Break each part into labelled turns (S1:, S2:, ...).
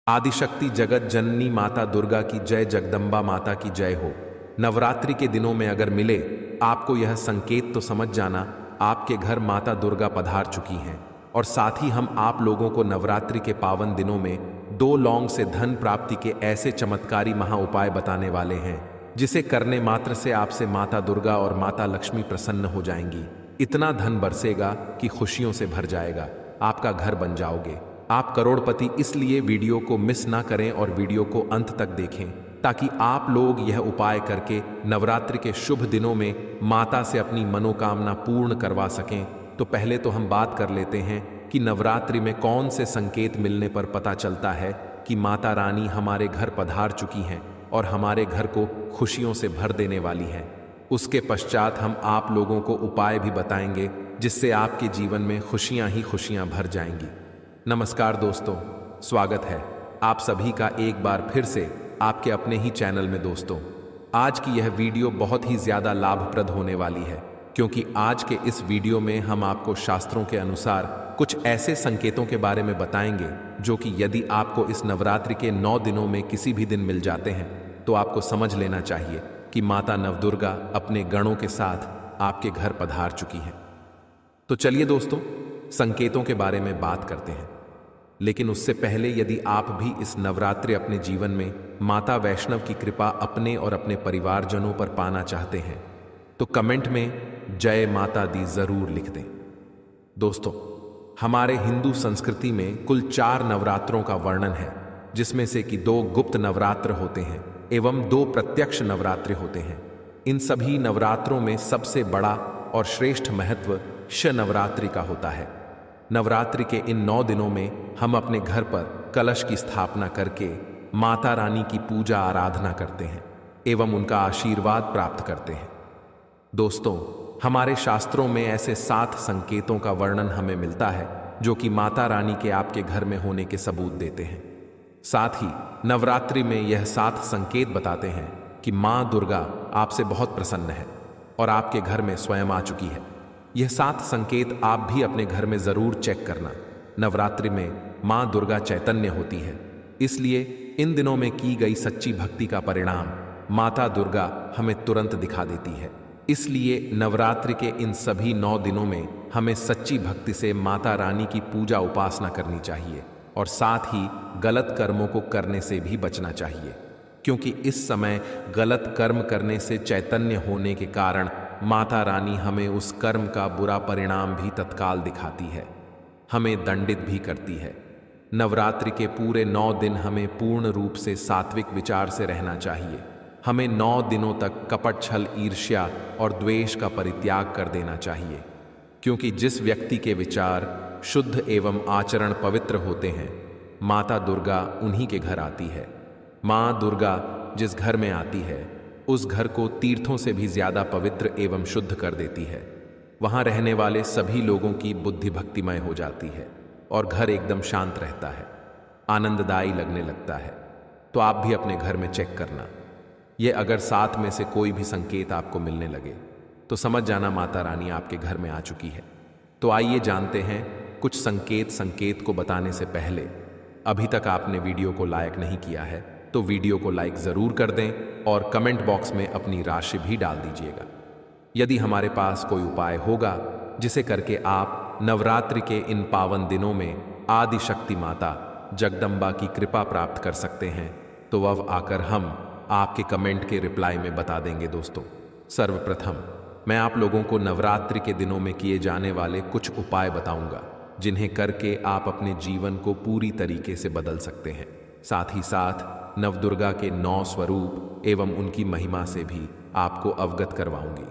S1: आदिशक्ति जगत जननी माता दुर्गा की जय, जगदम्बा माता की जय हो। नवरात्रि के दिनों में अगर मिले आपको यह संकेत तो समझ जाना आपके घर माता दुर्गा पधार चुकी हैं। और साथ ही हम आप लोगों को नवरात्रि के पावन दिनों में 2 लौंग से धन प्राप्ति के ऐसे चमत्कारी महा उपाय बताने वाले हैं जिसे करने मात्र से आपसे माता दुर्गा और माता लक्ष्मी प्रसन्न हो जाएंगी। इतना धन बरसेगा कि खुशियों से भर जाएगा, आपका घर बन जाओगे, आप करोड़पति। इसलिए वीडियो को मिस ना करें और वीडियो को अंत तक देखें ताकि आप लोग यह उपाय करके नवरात्रि के शुभ दिनों में माता से अपनी मनोकामना पूर्ण करवा सकें। तो पहले तो हम बात कर लेते हैं कि नवरात्रि में कौन से संकेत मिलने पर पता चलता है कि माता रानी हमारे घर पधार चुकी हैं और हमारे घर को खुशियों से भर देने वाली हैं। उसके पश्चात हम आप लोगों को उपाय भी बताएंगे जिससे आपके जीवन में खुशियां ही खुशियां भर जाएंगी। नमस्कार दोस्तों, स्वागत है आप सभी का एक बार फिर से आपके अपने ही चैनल में। दोस्तों, आज की यह वीडियो बहुत ही ज़्यादा लाभप्रद होने वाली है क्योंकि आज के इस वीडियो में हम आपको शास्त्रों के अनुसार कुछ ऐसे संकेतों के बारे में बताएंगे जो कि यदि आपको इस नवरात्रि के 9 दिनों में किसी भी दिन मिल जाते हैं तो आपको समझ लेना चाहिए कि माता नवदुर्गा अपने गणों के साथ आपके घर पधार चुकी हैं। तो चलिए दोस्तों, संकेतों के बारे में बात करते हैं। लेकिन उससे पहले यदि आप भी इस नवरात्रि अपने जीवन में माता वैष्णव की कृपा अपने और अपने परिवारजनों पर पाना चाहते हैं तो कमेंट में जय माता दी जरूर लिख दें। दोस्तों, हमारे हिंदू संस्कृति में कुल 4 नवरात्रों का वर्णन है जिसमें से कि 2 गुप्त नवरात्र होते हैं एवं 2 प्रत्यक्ष नवरात्रि होते हैं। इन सभी नवरात्रों में सबसे बड़ा और श्रेष्ठ महत्व शनवरात्रि का होता है। नवरात्रि के इन 9 दिनों में हम अपने घर पर कलश की स्थापना करके माता रानी की पूजा आराधना करते हैं एवं उनका आशीर्वाद प्राप्त करते हैं। दोस्तों, हमारे शास्त्रों में ऐसे 7 संकेतों का वर्णन हमें मिलता है जो कि माता रानी के आपके घर में होने के सबूत देते हैं। साथ ही नवरात्रि में यह 7 संकेत बताते हैं कि माँ दुर्गा आपसे बहुत प्रसन्न है और आपके घर में स्वयं आ चुकी है। यह 7 संकेत आप भी अपने घर में जरूर चेक करना। नवरात्रि में माँ दुर्गा चैतन्य होती है, इसलिए इन दिनों में की गई सच्ची भक्ति का परिणाम माता दुर्गा हमें तुरंत दिखा देती है। इसलिए नवरात्रि के इन सभी 9 दिनों में हमें सच्ची भक्ति से माता रानी की पूजा उपासना करनी चाहिए और साथ ही गलत कर्मों को करने से भी बचना चाहिए क्योंकि इस समय गलत कर्म करने से चैतन्य होने के कारण माता रानी हमें उस कर्म का बुरा परिणाम भी तत्काल दिखाती है, हमें दंडित भी करती है। नवरात्रि के पूरे 9 दिन हमें पूर्ण रूप से सात्विक विचार से रहना चाहिए। हमें 9 दिनों तक कपट, छल, ईर्ष्या और द्वेष का परित्याग कर देना चाहिए क्योंकि जिस व्यक्ति के विचार शुद्ध एवं आचरण पवित्र होते हैं, माता दुर्गा उन्हीं के घर आती है। माँ दुर्गा जिस घर में आती है उस घर को तीर्थों से भी ज्यादा पवित्र एवं शुद्ध कर देती है। वहां रहने वाले सभी लोगों की बुद्धि भक्तिमय हो जाती है और घर एकदम शांत रहता है, आनंददायी लगने लगता है। तो आप भी अपने घर में चेक करना। ये अगर 7 में से कोई भी संकेत आपको मिलने लगे तो समझ जाना माता रानी आपके घर में आ चुकी है। तो आइए जानते हैं कुछ संकेत को बताने से पहले अभी तक आपने वीडियो को लाइक नहीं किया है तो वीडियो को लाइक जरूर कर दें और कमेंट बॉक्स में अपनी राशि भी डाल दीजिएगा। यदि हमारे पास कोई उपाय होगा जिसे करके आप नवरात्रि के इन पावन दिनों में आदिशक्ति माता जगदम्बा की कृपा प्राप्त कर सकते हैं तो वह आकर हम आपके कमेंट के रिप्लाई में बता देंगे। दोस्तों, सर्वप्रथम मैं आप लोगों को नवरात्रि के दिनों में किए जाने वाले कुछ उपाय बताऊंगा जिन्हें करके आप अपने जीवन को पूरी तरीके से बदल सकते हैं। साथ ही साथ नवदुर्गा के 9 स्वरूप एवं उनकी महिमा से भी आपको अवगत करवाऊंगी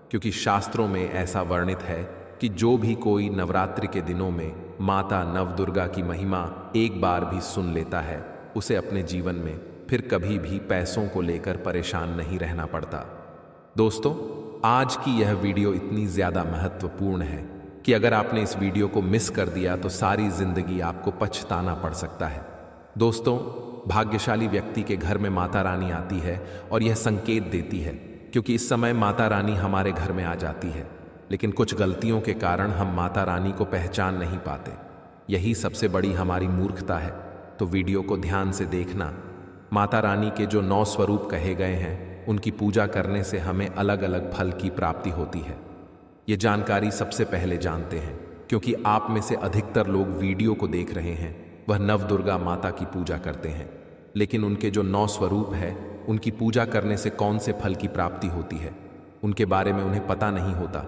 S1: क्योंकि शास्त्रों में ऐसा वर्णित है कि जो भी कोई नवरात्रि के दिनों में माता नवदुर्गा की महिमा एक बार भी सुन लेता है उसे अपने जीवन में फिर कभी भी पैसों को लेकर परेशान नहीं रहना पड़ता। दोस्तों, आज की यह वीडियो इतनी ज़्यादा महत्वपूर्ण है कि अगर आपने इस वीडियो को मिस कर दिया तो सारी जिंदगी आपको पछताना पड़ सकता है। दोस्तों, भाग्यशाली व्यक्ति के घर में माता रानी आती है और यह संकेत देती है क्योंकि इस समय माता रानी हमारे घर में आ जाती है, लेकिन कुछ गलतियों के कारण हम माता रानी को पहचान नहीं पाते। यही सबसे बड़ी हमारी मूर्खता है। तो वीडियो को ध्यान से देखना। माता रानी के जो 9 स्वरूप कहे गए हैं, उनकी पूजा करने से हमें अलग अलग फल की प्राप्ति होती है। ये जानकारी सबसे पहले जानते हैं, क्योंकि आप में से अधिकतर लोग वीडियो को देख रहे हैं, वह नवदुर्गा माता की पूजा करते हैं, लेकिन उनके जो 9 स्वरूप है, उनकी पूजा करने से कौन से फल की प्राप्ति होती है, उनके बारे में उन्हें पता नहीं होता।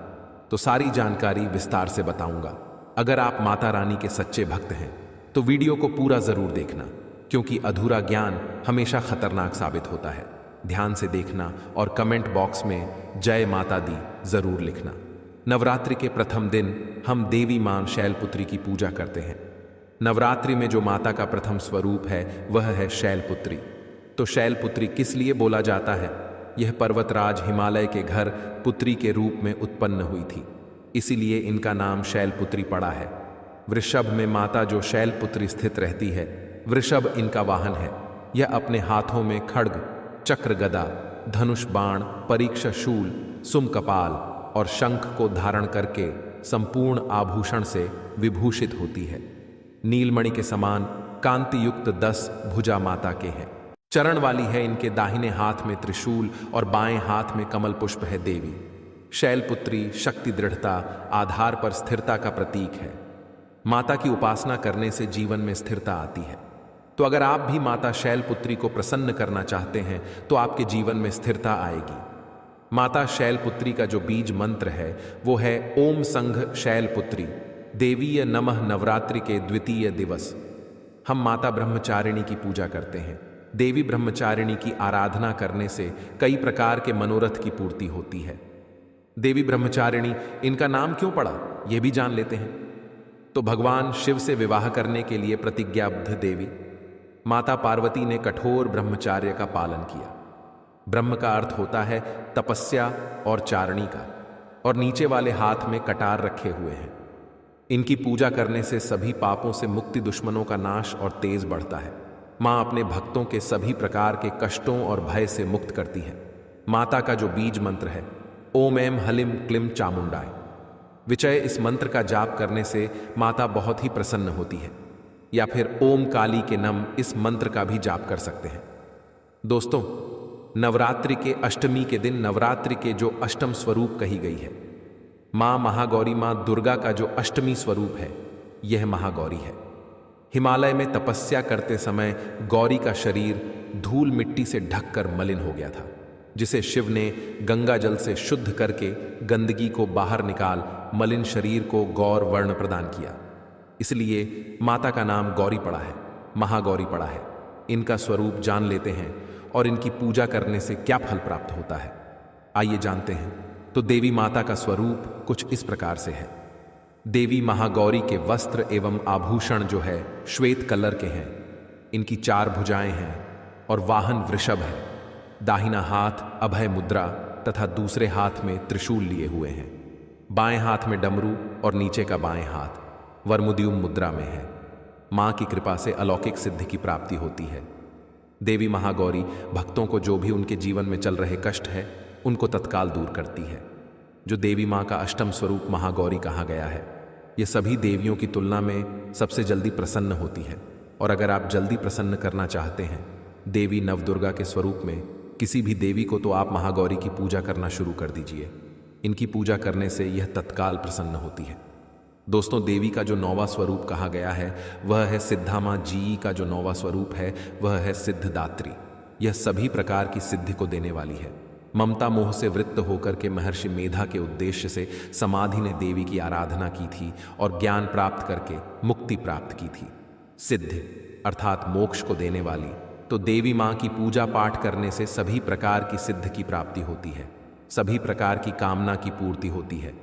S1: तो सारी जानकारी विस्तार से बताऊंगा। अगर आप माता रानी के सच्चे भक्त हैं तो वीडियो को पूरा जरूर देखना, क्योंकि अधूरा ज्ञान हमेशा खतरनाक साबित होता है। ध्यान से देखना और कमेंट बॉक्स में जय माता दी जरूर लिखना। नवरात्रि के प्रथम दिन हम देवी मां शैलपुत्री की पूजा करते हैं। नवरात्रि में जो माता का प्रथम स्वरूप है वह है शैलपुत्री। तो शैलपुत्री किस लिए बोला जाता है? यह पर्वतराज हिमालय के घर पुत्री के रूप में उत्पन्न हुई थी, इसीलिए इनका नाम शैलपुत्री पड़ा है। वृषभ में माता जो शैलपुत्री स्थित रहती है, वृषभ इनका वाहन है। यह अपने हाथों में खड्ग, चक्र, गदा, धनुष, बाण, परीक्षा शूल, सुम कपाल और शंख को धारण करके संपूर्ण आभूषण से विभूषित होती है। नीलमणि के समान कांति युक्त 10 भुजा माता के हैं। चरण वाली है, इनके दाहिने हाथ में त्रिशूल और बाएं हाथ में कमल पुष्प है। देवी शैलपुत्री शक्ति, दृढ़ता, आधार पर स्थिरता का प्रतीक है। माता की उपासना करने से जीवन में स्थिरता आती है। तो अगर आप भी माता शैलपुत्री को प्रसन्न करना चाहते हैं तो आपके जीवन में स्थिरता आएगी। माता शैलपुत्री का जो बीज मंत्र है वो है ओम संघ शैलपुत्री देवीय नमः। नवरात्रि के द्वितीय दिवस हम माता ब्रह्मचारिणी की पूजा करते हैं। देवी ब्रह्मचारिणी की आराधना करने से कई प्रकार के मनोरथ की पूर्ति होती है। देवी ब्रह्मचारिणी, इनका नाम क्यों पड़ा, यह भी जान लेते हैं। तो भगवान शिव से विवाह करने के लिए प्रतिज्ञाबद्ध देवी माता पार्वती ने कठोर ब्रह्मचार्य का पालन किया। ब्रह्म का अर्थ होता है तपस्या और चारणी का, और नीचे वाले हाथ में कटार रखे हुए हैं। इनकी पूजा करने से सभी पापों से मुक्ति, दुश्मनों का नाश और तेज बढ़ता है। मां अपने भक्तों के सभी प्रकार के कष्टों और भय से मुक्त करती है। माता का जो बीज मंत्र है ओम ऐं हलिम क्लीं चामुंडाय विचय, इस मंत्र का जाप करने से माता बहुत ही प्रसन्न होती है। या फिर ओम काली के नम, इस मंत्र का भी जाप कर सकते हैं। दोस्तों, नवरात्रि के अष्टमी के दिन नवरात्रि के जो अष्टम स्वरूप कही गई है, मां महागौरी, मां दुर्गा का जो अष्टमी स्वरूप है यह महागौरी है। हिमालय में तपस्या करते समय गौरी का शरीर धूल मिट्टी से ढककर मलिन हो गया था, जिसे शिव ने गंगा जल से शुद्ध करके गंदगी को बाहर निकाल मलिन शरीर को गौर वर्ण प्रदान किया। इसलिए माता का नाम गौरी पड़ा है, महागौरी पड़ा है। इनका स्वरूप जान लेते हैं और इनकी पूजा करने से क्या फल प्राप्त होता है, आइए जानते हैं। तो देवी माता का स्वरूप कुछ इस प्रकार से है। देवी महागौरी के वस्त्र एवं आभूषण जो है श्वेत कलर के हैं। इनकी 4 भुजाएं हैं और वाहन वृषभ है। दाहिना हाथ अभय मुद्रा तथा दूसरे हाथ में त्रिशूल लिए हुए हैं। बाएं हाथ में डमरू और नीचे का बाएं हाथ वर्मुद्युम मुद्रा में है। मां की कृपा से अलौकिक सिद्धि की प्राप्ति होती है। देवी महागौरी भक्तों को जो भी उनके जीवन में चल रहे कष्ट है उनको तत्काल दूर करती है। जो देवी मां का अष्टम स्वरूप महागौरी कहा गया है, यह सभी देवियों की तुलना में सबसे जल्दी प्रसन्न होती है। और अगर आप जल्दी प्रसन्न करना चाहते हैं देवी नवदुर्गा के स्वरूप में किसी भी देवी को, तो आप महागौरी की पूजा करना शुरू कर दीजिए। इनकी पूजा करने से यह तत्काल प्रसन्न होती है। दोस्तों, देवी का जो 9वां स्वरूप कहा गया है वह है सिद्धामा जी। का जो 9वां स्वरूप है वह है सिद्धदात्री। यह सभी प्रकार की सिद्धि को देने वाली है। ममता मोह से वृत्त होकर के महर्षि मेधा के उद्देश्य से समाधि ने देवी की आराधना की थी और ज्ञान प्राप्त करके मुक्ति प्राप्त की थी। सिद्धि अर्थात मोक्ष को देने वाली। तो देवी मां की पूजा पाठ करने से सभी प्रकार की सिद्ध की प्राप्ति होती है, सभी प्रकार की कामना की पूर्ति होती है।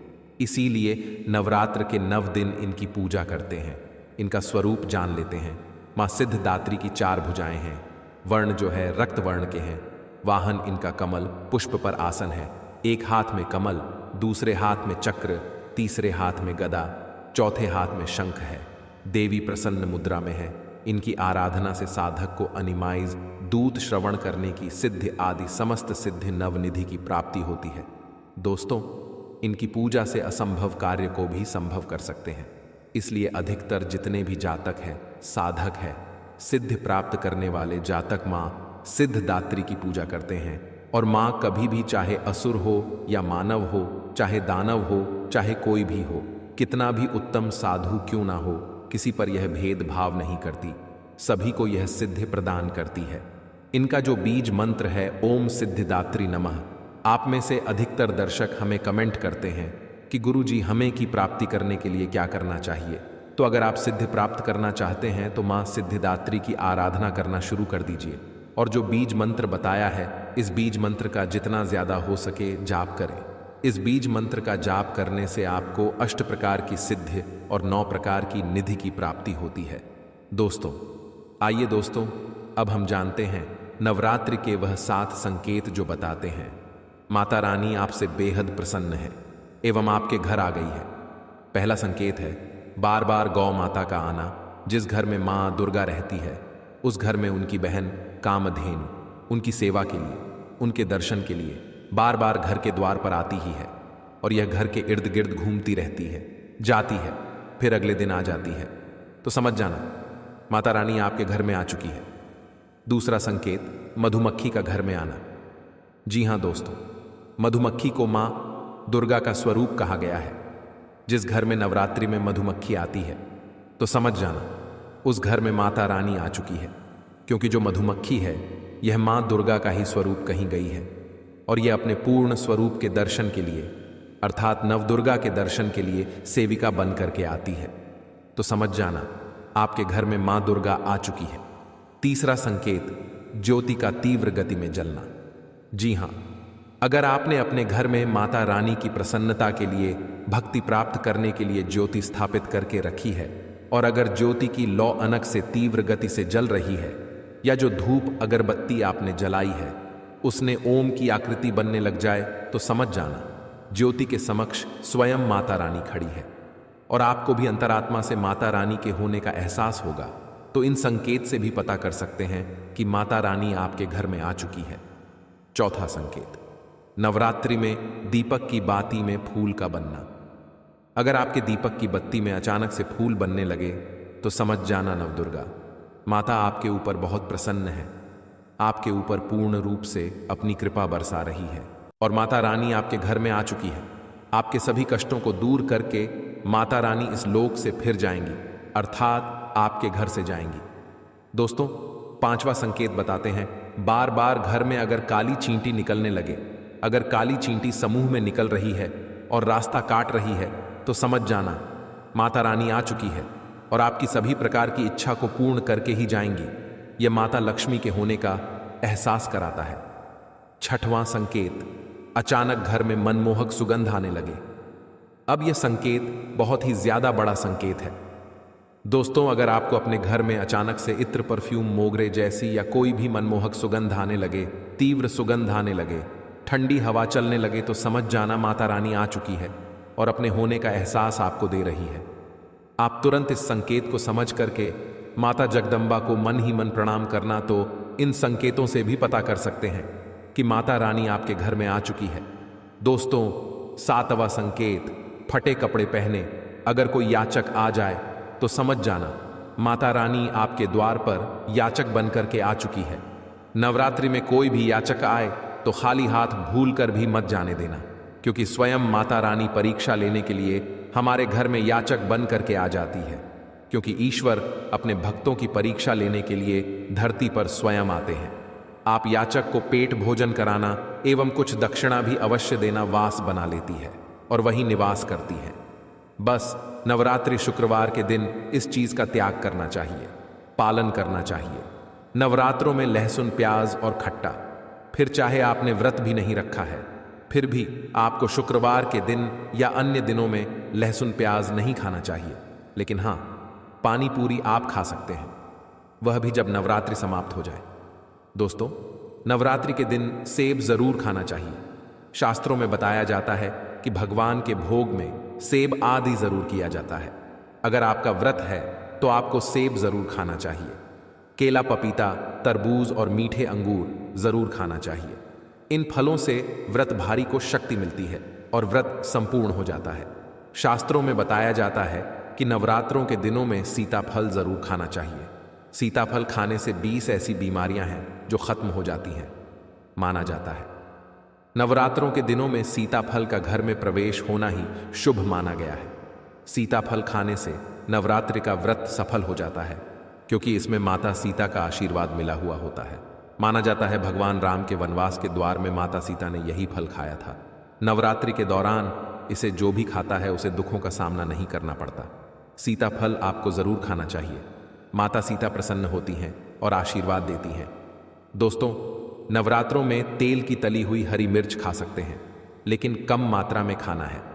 S1: इसीलिए नवरात्र के 9 दिन इनकी पूजा करते हैं। इनका स्वरूप जान लेते हैं। मां सिद्धदात्री की 4 भुजाएं हैं। वर्ण जो है रक्त वर्ण के हैं। वाहन इनका कमल पुष्प पर आसन है। एक हाथ में कमल, दूसरे हाथ में चक्र, तीसरे हाथ में गदा, चौथे हाथ में शंख है। देवी प्रसन्न मुद्रा में है। इनकी आराधना से साधक को अनिमाइज, दूत श्रवण करने की सिद्धि आदि समस्त सिद्धि नवनिधि की प्राप्ति होती है। दोस्तों, इनकी पूजा से असंभव कार्य को भी संभव कर सकते हैं। इसलिए अधिकतर जितने भी जातक हैं, साधक हैं, सिद्धि प्राप्त करने वाले जातक माँ सिद्धदात्री की पूजा करते हैं। और माँ कभी भी, चाहे असुर हो या मानव हो, चाहे दानव हो, चाहे कोई भी हो, कितना भी उत्तम साधु क्यों ना हो, किसी पर यह भेदभाव नहीं करती, सभी को यह सिद्धि प्रदान करती है। इनका जो बीज मंत्र है ओम सिद्धिदात्री नमः। आप में से अधिकतर दर्शक हमें कमेंट करते हैं कि गुरुजी हमें की प्राप्ति करने के लिए क्या करना चाहिए। तो अगर आप सिद्धि प्राप्त करना चाहते हैं तो माँ सिद्धिदात्री की आराधना करना शुरू कर दीजिए और जो बीज मंत्र बताया है इस बीज मंत्र का जितना ज्यादा हो सके जाप करें। इस बीज मंत्र का जाप करने से आपको 8 प्रकार की सिद्धि और 9 प्रकार की निधि की प्राप्ति होती है। दोस्तों, आइए दोस्तों, अब हम जानते हैं नवरात्रि के वह 7 संकेत जो बताते हैं माता रानी आपसे बेहद प्रसन्न है एवं आपके घर आ गई है। पहला संकेत है बार बार गौ माता का आना। जिस घर में माँ दुर्गा रहती है उस घर में उनकी बहन कामधेनु उनकी सेवा के लिए, उनके दर्शन के लिए बार बार घर के द्वार पर आती ही है और यह घर के इर्द गिर्द घूमती रहती है, जाती है, फिर अगले दिन आ जाती है। तो समझ जाना माता रानी आपके घर में आ चुकी है। दूसरा संकेत मधुमक्खी का घर में आना। जी हां दोस्तों, मधुमक्खी को मां दुर्गा का स्वरूप कहा गया है। जिस घर में नवरात्रि में मधुमक्खी आती है तो समझ जाना उस घर में माता रानी आ चुकी है, क्योंकि जो मधुमक्खी है यह मां दुर्गा का ही स्वरूप कहीं गई है और यह अपने पूर्ण स्वरूप के दर्शन के लिए अर्थात नवदुर्गा के दर्शन के लिए सेविका बन करके आती है। तो समझ जाना आपके घर में मां दुर्गा आ चुकी है। तीसरा संकेत ज्योति का तीव्र गति में जलना। जी हां, अगर आपने अपने घर में माता रानी की प्रसन्नता के लिए, भक्ति प्राप्त करने के लिए ज्योति स्थापित करके रखी है और अगर ज्योति की लौ अनक से तीव्र गति से जल रही है या जो धूप अगरबत्ती आपने जलाई है उसने ओम की आकृति बनने लग जाए तो समझ जाना ज्योति के समक्ष स्वयं माता रानी खड़ी है और आपको भी अंतरात्मा से माता रानी के होने का एहसास होगा। तो इन संकेत से भी पता कर सकते हैं कि माता रानी आपके घर में आ चुकी है। चौथा संकेत नवरात्रि में दीपक की बाती में फूल का बनना। अगर आपके दीपक की बत्ती में अचानक से फूल बनने लगे तो समझ जाना नवदुर्गा माता आपके ऊपर बहुत प्रसन्न है, आपके ऊपर पूर्ण रूप से अपनी कृपा बरसा रही है और माता रानी आपके घर में आ चुकी है। आपके सभी कष्टों को दूर करके माता रानी इस लोक से फिर जाएंगी, अर्थात आपके घर से जाएंगी। दोस्तों, पांचवा संकेत बताते हैं बार बार घर में अगर काली चींटी निकलने लगे, अगर काली चींटी समूह में निकल रही है और रास्ता काट रही है तो समझ जाना माता रानी आ चुकी है और आपकी सभी प्रकार की इच्छा को पूर्ण करके ही जाएंगी। यह माता लक्ष्मी के होने का एहसास कराता है। छठवां संकेत अचानक घर में मनमोहक सुगंध आने लगे। अब यह संकेत बहुत ही ज्यादा बड़ा संकेत है। दोस्तों, अगर आपको अपने घर में अचानक से इत्र, परफ्यूम, मोगरे जैसी या कोई भी मनमोहक सुगंध आने लगे, तीव्र सुगंध आने लगे, ठंडी हवा चलने लगे तो समझ जाना माता रानी आ चुकी है और अपने होने का एहसास आपको दे रही है। आप तुरंत इस संकेत को समझ करके माता जगदम्बा को मन ही मन प्रणाम करना तो इन संकेतों से भी पता कर सकते हैं कि माता रानी आपके घर में आ चुकी है। दोस्तों, सातवां संकेत फटे कपड़े पहने अगर कोई याचक आ जाए तो समझ जाना माता रानी आपके द्वार पर याचक बनकर के आ चुकी है। नवरात्रि में कोई भी याचक आए तो खाली हाथ भूल कर भी मत जाने देना, क्योंकि स्वयं माता रानी परीक्षा लेने के लिए हमारे घर में याचक बन करके आ जाती है, क्योंकि ईश्वर अपने भक्तों की परीक्षा लेने के लिए धरती पर स्वयं आते हैं। आप याचक को पेट भोजन कराना एवं कुछ दक्षिणा भी अवश्य देना वास बना लेती है और वही निवास करती है। बस नवरात्रि शुक्रवार के दिन इस चीज का त्याग करना चाहिए, पालन करना चाहिए। नवरात्रों में लहसुन, प्याज और खट्टा, फिर चाहे आपने व्रत भी नहीं रखा है फिर भी आपको शुक्रवार के दिन या अन्य दिनों में लहसुन प्याज नहीं खाना चाहिए। लेकिन हाँ, पानी पूरी आप खा सकते हैं, वह भी जब नवरात्रि समाप्त हो जाए। दोस्तों, नवरात्रि के दिन सेब जरूर खाना चाहिए। शास्त्रों में बताया जाता है कि भगवान के भोग में सेब आदि जरूर किया जाता है। अगर आपका व्रत है तो आपको सेब जरूर खाना चाहिए। केला, पपीता, तरबूज और मीठे अंगूर जरूर खाना चाहिए। इन फलों से व्रत भारी को शक्ति मिलती है और व्रत संपूर्ण हो जाता है। शास्त्रों में बताया जाता है कि नवरात्रों के दिनों में सीताफल जरूर खाना चाहिए। सीताफल खाने से 20 ऐसी बीमारियां हैं जो खत्म हो जाती हैं, माना जाता है। नवरात्रों के दिनों में सीताफल का घर में प्रवेश होना ही शुभ माना गया है। सीताफल खाने से नवरात्रि का व्रत सफल हो जाता है, क्योंकि इसमें माता सीता का आशीर्वाद मिला हुआ होता है। माना जाता है भगवान राम के वनवास के द्वार में माता सीता ने यही फल खाया था। नवरात्रि के दौरान इसे जो भी खाता है उसे दुखों का सामना नहीं करना पड़ता। सीताफल आपको जरूर खाना चाहिए। माता सीता प्रसन्न होती हैं और आशीर्वाद देती हैं। दोस्तों, नवरात्रों में तेल की तली हुई हरी मिर्च खा सकते हैं, लेकिन कम मात्रा में खाना है।